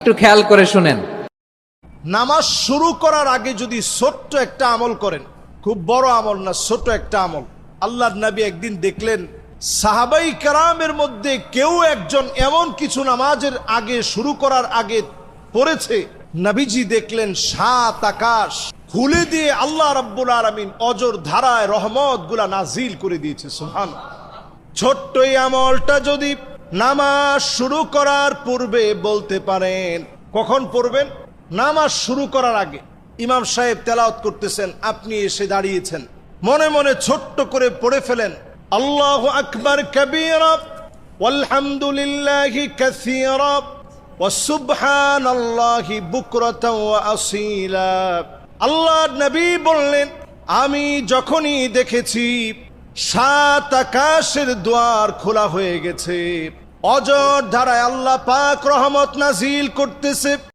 একটু খেয়াল করে শুনেন। নামাজ শুরু করার আগে যদি ছোট্ট একটা আমল করেন, খুব বড় আমল না, ছোট একটা আমল। আল্লাহর নবী একদিন দেখলেন সাহাবাই কেরামের মধ্যে কেউ একজন এমন কিছু নামাজের আগে শুরু করার আগে পড়েছে, নবীজি দেখলেন ৭ আকাশ খুলে দিয়ে আল্লাহ রাব্বুল আলামিন অজর ধারায় রহমত গুলা নাজিল করে দিয়েছে। সুবহানাল্লাহ। ছোট্ট এই আমলটা যদি নামাজ শুরু করার পূর্বে বলতে পারেন, কখন পড়বেন? নামাজ শুরু করার আগে। ইমাম সাহেব তেলাওয়াত করতেছেন, আপনি এসে দাঁড়িয়েছেন, মনে মনে ছোট্ট করে পড়ে ফেলেন, আল্লাহু আকবার কাবীরা ওয়ালহামদুলিল্লাহি কাসীরা ওয়া সুবহানাল্লাহি বুকরাতাও ওয়া আসীলা। আল্লাহর নবী বললেন, আমি যখনই দেখেছি ৭ আকাশের দুয়ার খোলা হয়ে গেছে, অজর ধারায় আল্লাহ পাক রহমত নাজিল করতেছে,